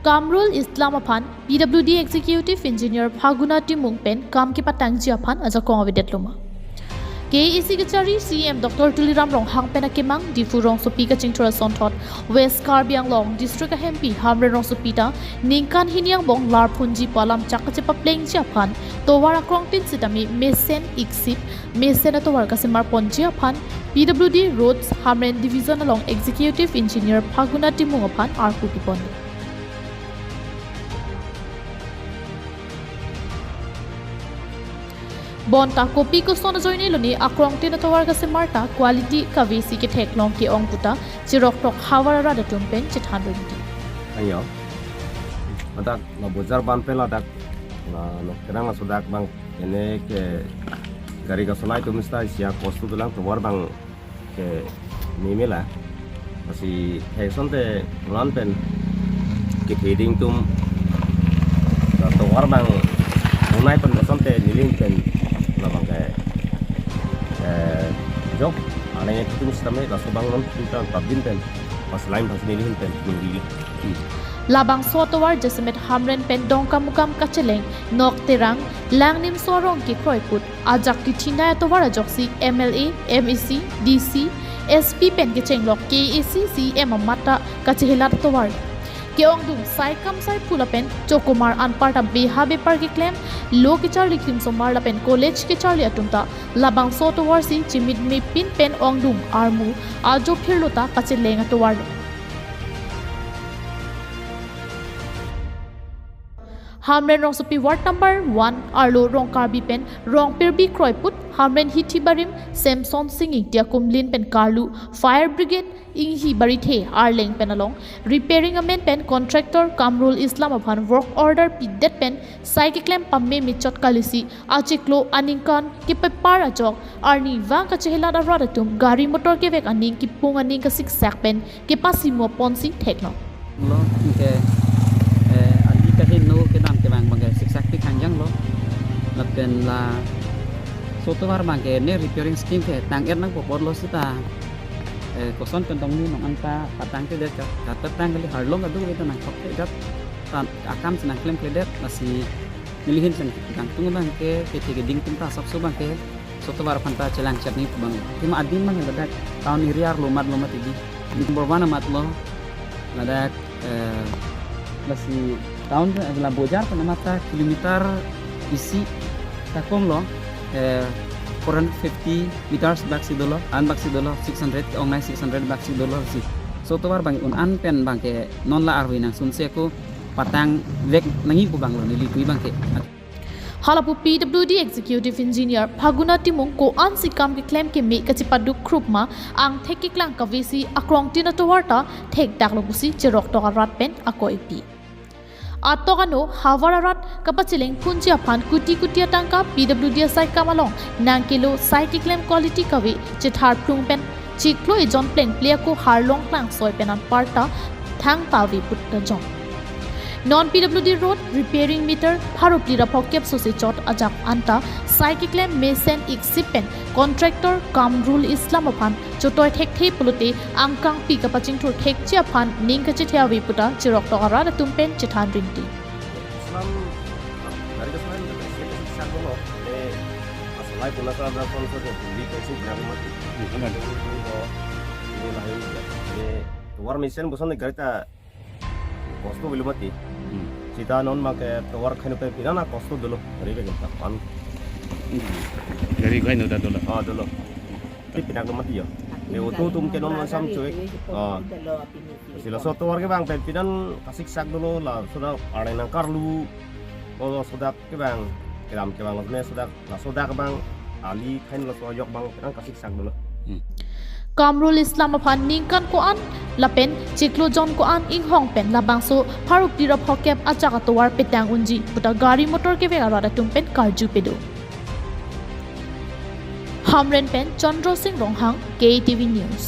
Kamrul Islam aphan PWD Executive Engineer Phaguna Timung pen kam ki petang ji aphan aja kong avidet luma. KEC Kachari CM Dr. Tuliram Rong hang pena kemang difu rong sopi ka chingthora sonthot West Karbiang Long District MP Hamren rong sopita ningkan hiniang bong lar phunji palam chakachepa pleng ji aphan towar akrong tin sitami mesen iksip mesen atowar kasimar ponji aphan PWD Roads Hamren Division along Executive Engineer Phaguna Timung aphan arku pipon. Bonta kopi ko sona joini luni akrong tin atowar ka se marta quality ka vc ke theklong ke ong puta chirok tok hawara da tumpen chithan rinti ayo adak na bozar ban pela dak na nokterang sudak bang ene ke gari ka sonai tum sta sia kostu dulang towar bang ke nimela pasi hesonte ran pen ke heading tum towar bang sonai pen sonte niling pen job aneh itu sistemnya tak sebang non kita tabin pen pas lain pas ini pen minggu labang sotowar jasmet hamren pen dongka mukam kacheleng nokterang langnim sorong ki kroiput ajak ki thina towar ajoksi MLA MEC DC SP pen ki chenglok KEC CM mata kachehila towar keong dung saikam sai pula pen chokomar anparta behabe par ki claim lo ki charli kim somar la pen college ki charli atumta labang sotowar si chimit me pin pen ong dung armu ajo phirlota kache lenga towar Hamren rong sopi ward number 1 arlo rong karbi pen rong pirbi kroiput Hamren hithi barim Samson singing diakumlin pen karlu fire brigade inghi barithe arleng pen along repairing a men pen contractor Kamrul Islam aphan work order pidet pen psychic lamp pamme mi chot kalisi achiklo aningkan ki pepar ajok arni wa ka chehla da radatum gari motor ke vek aning ki pung aning ka sik sak pen ke pasimo ponsi thekno lo ke ali ka hin no ke dam ke bang bang sik sak ti khanjang lo lapen la sotowar bang ke ne repairing scheme ke tang er nang popor lo sita koson pentong ni nong anta petang ke det ka petang kali harlong adu kita nang khok gat tan akam senang klaim ke det masih milihin sen kang tung bang ke ke ding tinta sok so bang ke sotowar phanta chelang chatni bang tima adim bang ladak taun iriar lo mat idi number 1 mat lo ladak masih tahun la bojar penamata kilometer isi takom lo 450 meters baksi dolo an baksi dolo 600 online 600 baksi dolo si sotowar bang un an pen bang ke non la arwi nang sunse ko patang vek nangi ko bang lo ni likui bang ke halapu PWD Executive Engineer Phaguna Timung ko an sikam ke claim ke me kachipadu krupma ang theki klang ka vc akrong tina towarta thek daklo busi cherok to rat pen akoi atogano hawararat kapachileng punji aphan kuti tangka PWD asaikam along nangkilo psychic claim quality kawe chithar plung pen chiklo ejon pleng plea ko harlong klang soi penan parta thang tawi putta jong non PWD road repairing meter pharupli ra phokep sose chot ajak anta psychic claim mesen iksipen contractor Kamrul Islam aphan chotoi thekthe pulute angkang pi ka paching thur thekchi aphan ningka chithia wi puta chirok to ara tumpen chithan rinti Islam dari kesan siksa dulu asalai pula sabra konso de di kasih nang mati ada ini lain ya war mission bosan garita kosto belum mati cita non make towar khanu pe pirana kosto dulu dari ke kita pan dari khanu da dulu dulu ini pinak mati ya ne utu tum ke non sam cuek sila so towar ke bang pe pinan kasik sak dulu lah sudah ada nang karlu kalau sudah ke bang kiram ke bang ne sudah lah sudah ke bang ali khain lo soyok bang pinan kasik sak dulu Kamrul Islam aphan ningkan ko an lapen chiklo jon ko an inghong pen labangso pharup dira phokep achaka towar petang unji puta gari motor ke vega rada tumpen karju pedo Hamren pen Chandra Singh Ronghang KTV News